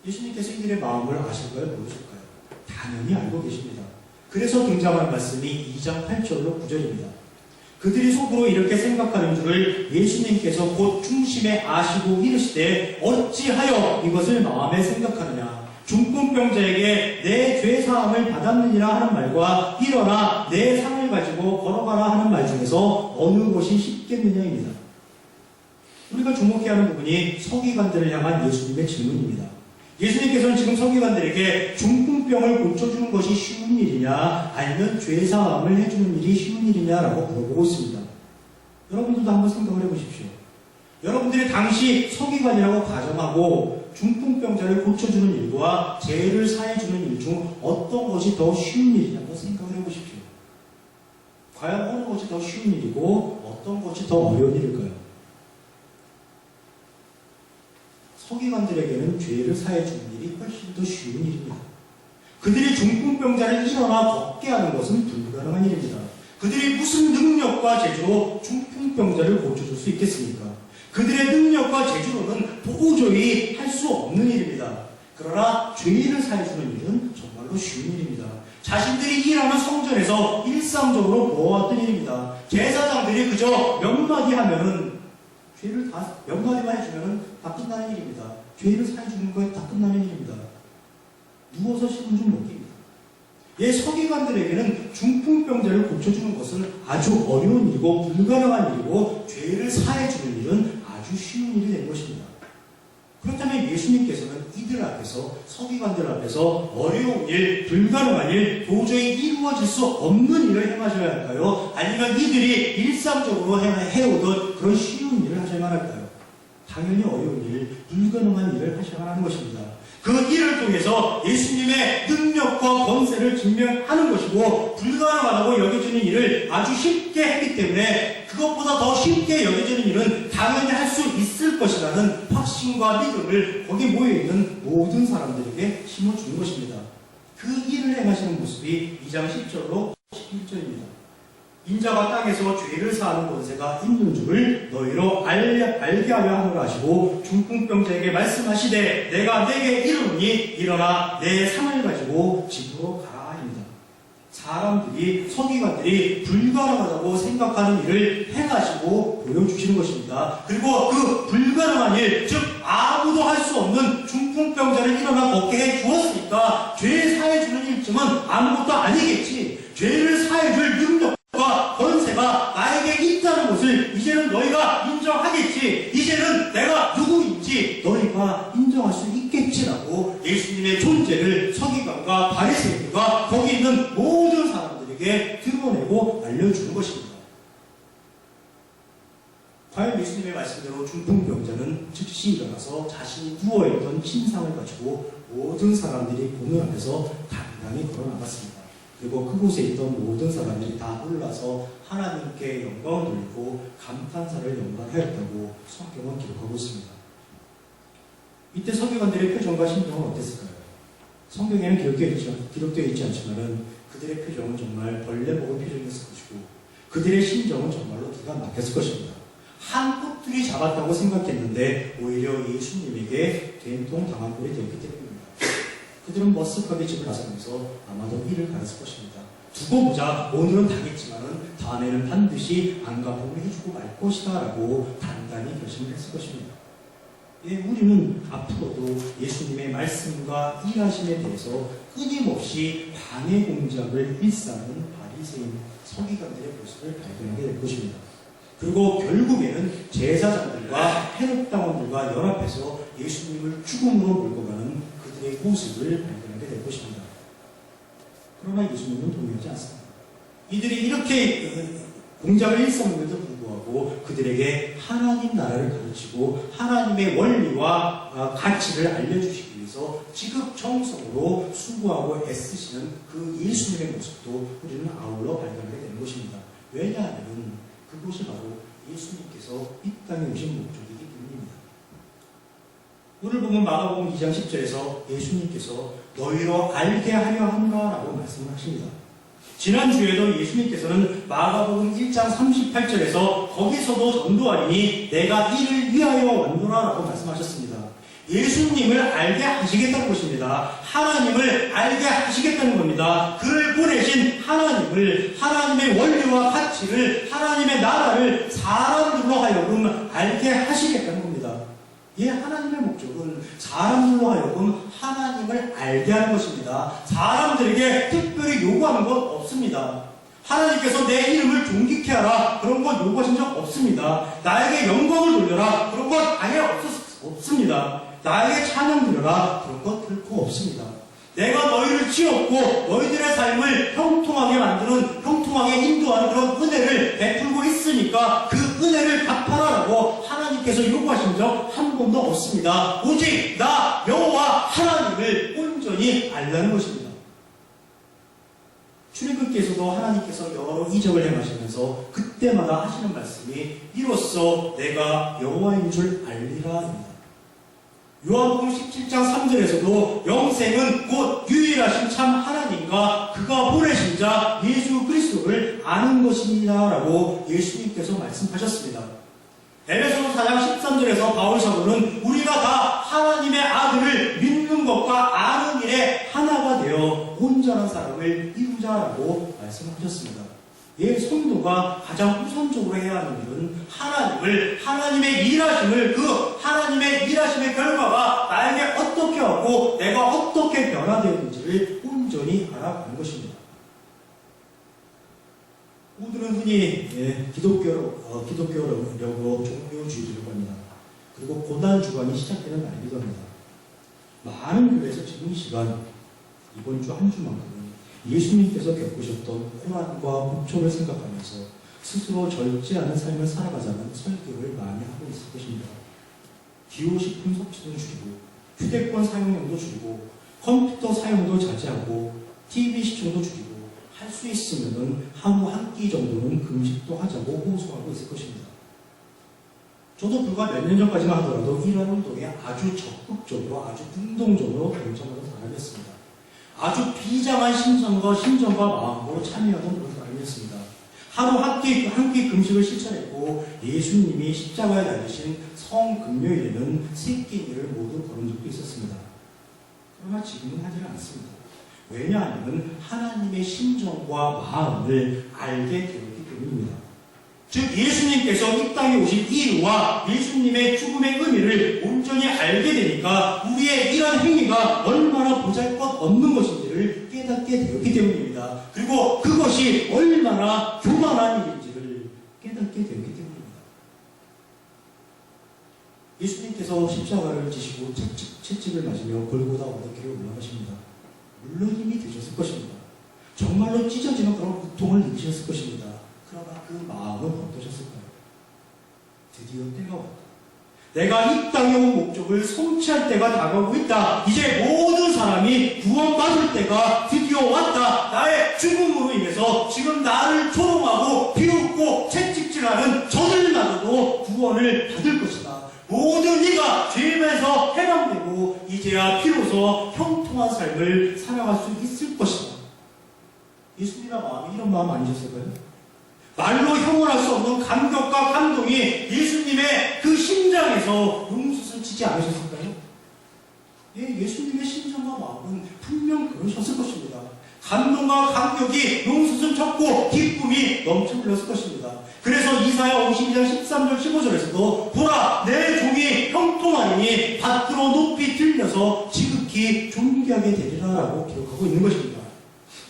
예수님께서 이들의 마음을 아실까요? 모르실까요? 당연히 알고 계십니다. 그래서 등장하는 말씀이 2장 8절로 9절입니다. 그들이 속으로 이렇게 생각하는 줄을 예수님께서 곧 중심에 아시고 이르시되 어찌하여 이것을 마음에 생각하느냐. 중풍병자에게 내 죄사함을 받았느니라 하는 말과 일어나 내 상을 가지고 걸어가라 하는 말 중에서 어느 것이 쉽겠느냐입니다. 우리가 주목해야 하는 부분이 서기관들을 향한 예수님의 질문입니다. 예수님께서는 지금 서기관들에게 중풍병을 고쳐주는 것이 쉬운 일이냐 아니면 죄사함을 해주는 일이 쉬운 일이냐라고 물어보고 있습니다. 여러분들도 한번 생각을 해보십시오. 여러분들이 당시 서기관이라고 가정하고 중풍병자를 고쳐주는 일과 죄를 사해주는 일 중 어떤 것이 더 쉬운 일이냐고 생각을 해보십시오. 과연 어느 것이 더 쉬운 일이고 어떤 것이 더 어려운 일일까요? 서기관들에게는 죄를 사해주는 일이 훨씬 더 쉬운 일입니다. 그들이 중풍병자를 일어나 걷게 하는 것은 불가능한 일입니다. 그들이 무슨 능력과 재주로 중풍병자를 고쳐줄 수 있겠습니까? 그들의 능력과 재주로는 도저히 할 수 없는 일입니다. 그러나 죄를 사해주는 일은 정말로 쉬운 일입니다. 자신들이 일하는 성전에서 일상적으로 보아왔던 일입니다. 제사장들이 그저 몇 마디 하면은 죄를 몇 마디만 해주면 다 끝나는 일입니다. 죄를 사해주는 거에 다 끝나는 일입니다. 누워서 식은 죽 먹기입니다. 예, 서기관들에게는 중풍병자를 고쳐주는 것은 아주 어려운 일이고 불가능한 일이고 죄를 사해주는 일은 아주 쉬운 일이 된 것입니다. 그렇다면 예수님께서는 이들 앞에서 서기관들 앞에서 어려운 일, 불가능한 일, 도저히 이루어질 수 없는 일을 행하셔야 할까요? 아니면 이들이 일상적으로 해오던 그런 쉬운 일을 하셔야만 할까요? 당연히 어려운 일, 불가능한 일을 하셔야 하는 것입니다. 그 일을 통해서 예수님의 능력과 권세를 증명하는 것이고 불가능하다고 여겨지는 일을 아주 쉽게 했기 때문에 그것보다 더 쉽게 여겨지는 일은 당연히 할 수 있을 것이라는 확신과 믿음을 거기 모여있는 모든 사람들에게 심어주는 것입니다. 그 일을 행하시는 모습이 2장 10절로 11절입니다. 인자가 땅에서 죄를 사하는 권세가 있는 줄을 너희로 알게 하려 하노라 하시고 중풍병자에게 말씀하시되 내가 내게 이르노니 일어나 내 상을 가지고 집으로 가라 합니다. 사람들이 서기관들이 불가능하다고 생각하는 일을 행하시고 보여주시는 것입니다. 그리고 그 불가능한 일, 즉 아무도 할 수 없는 중풍병자를 일어나 걷게 해 주었으니까 죄 사해주는 일쯤은 아무것도 아니겠지. 죄를 사해줄 능력 권세가 나에게 있다는 것을 이제는 너희가 인정하겠지. 이제는 내가 누구인지 너희가 인정할 수 있겠지라고 예수님의 존재를 서기관과 바리새인과 거기 있는 모든 사람들에게 드러내고 알려주는 것입니다. 과연 예수님의 말씀대로 중풍병자는 즉시 일어나서 자신이 누워있던 침상을 가지고 모든 사람들이 보는 앞에서 단단히 걸어나갔습니다. 그리고 그곳에 있던 모든 사람들이 다 올라서 하나님께 영광을 돌리고 감탄사를 연발하였다고 성경은 기록하고 있습니다. 이때 서기관들의 표정과 심정은 어땠을까요? 성경에는 기록되어 있지 않지만 그들의 표정은 정말 벌레 먹은 표정이었을 것이고 그들의 심정은 정말로 기가 막혔을 것입니다. 한 뿔이 잡았다고 생각했는데 오히려 예수님에게 된통당한 꼴이 되었기 때문입니다. 그들은 머쓱하게 집을 나서면서 아마도 이를 가렸을 것입니다. 두고 보자, 오늘은 당했지만은 다음에는 반드시 안갚음을 해주고 말 것이다 라고 단단히 결심을 했을 것입니다. 예, 우리는 앞으로도 예수님의 말씀과 일하심에 대해서 끊임없이 방해 공작을 일삼는 바리새인 서기관들의 모습을 발견하게 될 것입니다. 그리고 결국에는 제사장들과 해롭당원들과 연합해서 예수님을 죽음으로 몰고 가는 그들의 모습을 발견하게 될 것입니다. 그러나 예수님은 동의하지 않습니다. 이들이 이렇게 공작을 일삼음에도 불구하고 그들에게 하나님 나라를 가르치고 하나님의 원리와 가치를 알려주시기 위해서 지극정성으로 수고하고 애쓰시는 그 예수님의 모습도 우리는 아울러 발견하게 되는 것입니다. 왜냐하면 그것이 바로 예수님께서 이 땅에 오신 목적이기 때문입니다. 오늘 보면 마가복음 2장 10절에서 예수님께서 너희로 알게 하려 함이라고 말씀을 하십니다. 지난주에도 예수님께서는 마가복음 1장 38절에서 거기서도 전도하리니 내가 이를 위하여 왔노라라고 말씀하셨습니다. 예수님을 알게 하시겠다는 것입니다. 하나님을 알게 하시겠다는 겁니다. 그를 보내신 하나님을, 하나님의 원리와 가치를, 하나님의 나라를 사람들로 하여금 알게 하시겠다는 겁니다. 예, 하나님의 목적은 사람들로 하여금 하나님을 알게 하는 것입니다. 사람들에게 특별히 요구하는 것 없습니다. 하나님께서 내 이름을 존귀케 하라 그런 것 요구하신 적 없습니다. 나에게 영광을 돌려라 그런 것 아예 없습니다. 나에게 찬양 드려라 그런 것 결코 없습니다. 내가 너희를 지었고 너희들의 삶을 형통하게 만드는, 형통하게 인도하는 그런 은혜를 베풀고 있으니까 그 은혜를 갚아라라고 하나님께서 요구하신 적 한 번도 없습니다. 오직 나 여호와 하나님을 온전히 알라는 것입니다. 출애굽기에서도 하나님께서 여러 이적을 행하시면서 그때마다 하시는 말씀이 이로써 내가 여호와인 줄 알리라입니다. 요한복음 17장 3절에서도 영생은 곧 유일하신 참 하나님과 그가 보내신 자 예수 그리스도를 아는 것입니다 라고 예수님께서 말씀하셨습니다. 에베소서 4장 13절에서 바울 사도는 우리가 다 하나님의 아들을 믿는 것과 아는 일에 하나가 되어 온전한 사람을 이루자라고 말씀하셨습니다. 예, 성도가 가장 우선적으로 해야 하는 일은 하나님을, 하나님의 일하심을, 그 하나님의 일하심의 결과가 나에게 어떻게 하고 내가 어떻게 변화되는지를 온전히 알아가는 것입니다. 오늘은 흔히 기독교라고 종교주의라고 합니다. 그리고 고난주간이 시작되는 날이기도 합니다. 많은 교회에서 지금 이 시간, 이번 주 한 주만큼은 예수님께서 겪으셨던 고난과 고초를 생각하면서 스스로 절제 않은 삶을 살아가자는 설교를 많이 하고 있을 것입니다. 기호식품 섭취는 줄이고 휴대폰 사용량도 줄이고 컴퓨터 사용도 자제하고 TV 시청도 줄이고 할 수 있으면은 하루 한 끼 정도는 금식도 하자고 호소하고 있을 것입니다. 저도 불과 몇 년 전까지만 하더라도 이런 운동에 아주 적극적으로 아주 능동적으로 동참하는 사람이었습니다. 아주 비장한 심정과 마음으로 참여하던 그런 사람이었습니다. 하루 한 끼 금식을 실천했고 예수님이 십자가에 달리신 성금요일에는 세 끼니를 모두 걸은 적도 있었습니다. 그러나 지금은 하지는 않습니다. 왜냐하면 하나님의 심정과 마음을 알게 되었기 때문입니다. 즉 예수님께서 이 땅에 오신 이유와 예수님의 죽음의 의미를 온전히 알게 되니까 우리의 이런 행위가 얼마나 보잘것없는 것인지를 깨닫게 되었기 때문입니다. 그리고 그것이 얼마나 교만한 일인지를 깨닫게 되었기 때문입니다. 예수님께서 십자가를 지시고 채찍을 맞으며 골고다 언덕길에 올라가십니다. 물론 힘이 드셨을 것입니다. 정말로 찢어지는 그런 고통을 느끼셨을 것입니다. 그러나 그 마음은 어떠셨을까요? 드디어 때가 왔다. 내가 이 땅에 온 목적을 성취할 때가 다가오고 있다. 이제 모든 사람이 구원받을 때가 드디어 왔다. 나의 죽음으로 인해서 지금 나를 조롱하고 비웃고 채찍질하는 저들마저도 구원을 받을 것이다. 모든 이가 죄에서 해방되고 이제야 비로소 형통한 삶을 살아갈 수 있을 것이다. 예수님의 마음이 이런 마음 아니셨을까요? 말로 형언할 수 없는 감격과 감동이 예수님의 그 심장에서 rum수스치지 않으셨을까요? 예, 예수님의 심장과 마음은 분명 그러셨을 것입니다. 감동과 감격이 용수순 쳤고 기쁨이 넘쳐 흘렸을 것입니다. 그래서 이사야 52장 13절 15절에서도 보라 내 종이 형통하니 밖으로 높이 들려서 지극히 존귀하게 되리라 라고 기록하고 있는 것입니다.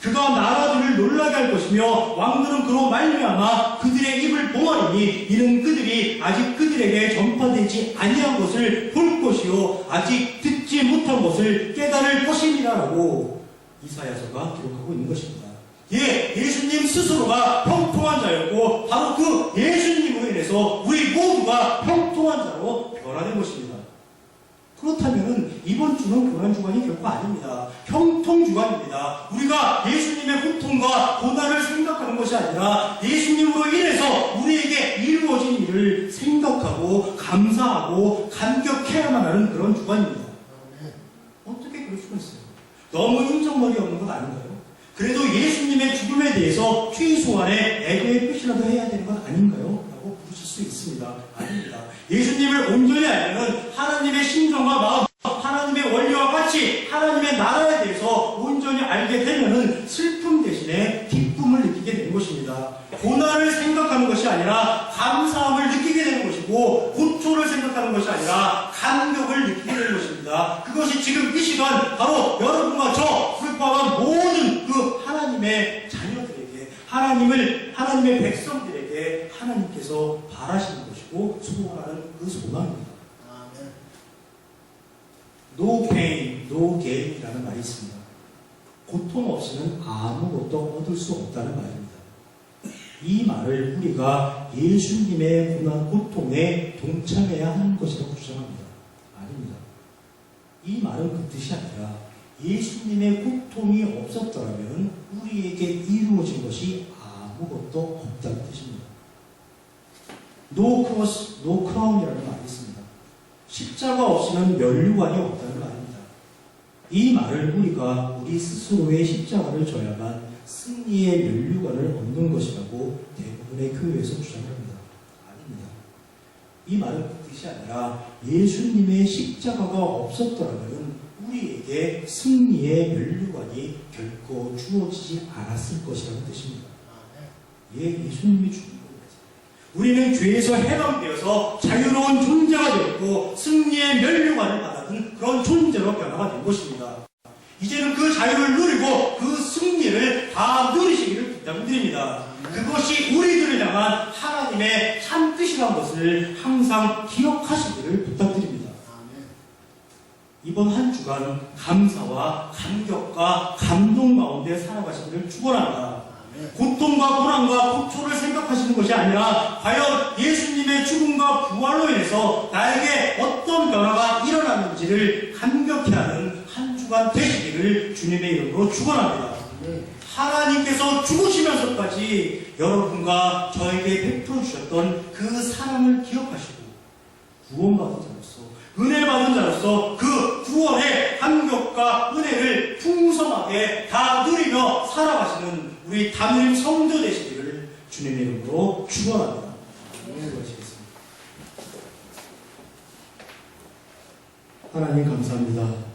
그가 나라들을 놀라게 할 것이며 왕들은 그로 말미암아 그들의 입을 봉하리니 이는 그들이 아직 그들에게 전파되지 아니한 것을 볼 것이요 아직 듣지 못한 것을 깨달을 것이니라 라고 이사야서가 기록하고 있는 것입니다. 예, 예수님 스스로가 형통한 자였고 바로 그 예수님으로 인해서 우리 모두가 형통한 자로 변화된 것입니다. 그렇다면 이번 주는 고난주간이 결코 아닙니다. 형통주간입니다. 우리가 예수님의 고통과 고난을 생각하는 것이 아니라 예수님으로 인해서 우리에게 이루어진 일을 생각하고 감사하고 감격해야만 하는 그런 주간입니다. 어떻게 그럴 수가 있어요? 너무 인정머리 없는 것 아닌가요? 그래도 예수님의 죽음에 대해서 최소한의 애도의 표시라도 해야 되는 것 아닌가요? 라고 부르실 수 있습니다. 아닙니다. 예수님을 온전히 알면 하나님의 심정과 마음, 하나님의 원리와 같이 하나님의 나라에 대해서 온전히 알게 되면은 슬픔 대신에 기쁨을 느끼게 되는 것입니다. 고난을 생각하는 것이 아니라 감사함을 느끼게 되는 것이고 고초를 생각하는 것이 아니라 감격을 느끼게 되는 것입니다. 그것이 지금 이 시간 바로 여러분과 저 불법한 모든 그 하나님의 자녀들에게 하나님의 백성들에게 하나님께서 바라시는 것이고 소원하는 그 소망입니다. No pain, no gain이라는 말이 있습니다. 고통 없이는 아무것도 얻을 수 없다는 말입니다. 이 말을 우리가 예수님의 고난 고통에 동참해야 하는 것이라고 주장합니다. 아닙니다. 이 말은 그 뜻이 아니라 예수님의 고통이 없었더라면 우리에게 이루어진 것이 아무것도 없다는 뜻입니다. No cross, no crown이라는 말이 있습니다. 십자가 없이는 면류관이 없다는 말입니다. 이 말을 우리가 우리 스스로의 십자가를 져야만 승리의 면류관을 얻는 것이라고 대부분의 교회에서 주장합니다. 아닙니다. 이 말은 그 뜻이 아니라 예수님의 십자가가 없었더라면 우리에게 승리의 면류관이 결코 주어지지 않았을 것이라는 뜻입니다. 예, 예수님이 죽은 겁니다. 우리는 죄에서 해방되어서 자유로운 존재가 되었고 승리의 면류관을 받았던 그런 존재로 변화가 된 것입니다. 이제는 그 자유를 누리고 그 승리를 다 누리시기를 부탁드립니다. 그것이 우리들을 향한 하나님의 참 뜻이라는 것을 항상 기억하시기를 부탁드립니다. 이번 한 주간 감사와 감격과 감동 가운데 살아가시기를 축원합니다. 고통과 고난과 고초를 생각하시는 것이 아니라 과연 예수님 예수님의 죽음과 부활로 인해서 나에게 어떤 변화가 일어났는지를 감격해 하는 한 주간 되시기를 주님의 이름으로 축원합니다. 하나님께서 죽으시면서까지 여러분과 저에게 베풀어 주셨던 그 사랑을 기억하시고 구원받은 자로서, 은혜 받은 자로서 그 구원의 감격과 은혜를 풍성하게 다 누리며 살아가시는 우리 담임 성도 되시기를 주님의 이름으로 축원합니다. 기도하시겠습니다. 하나님 감사합니다.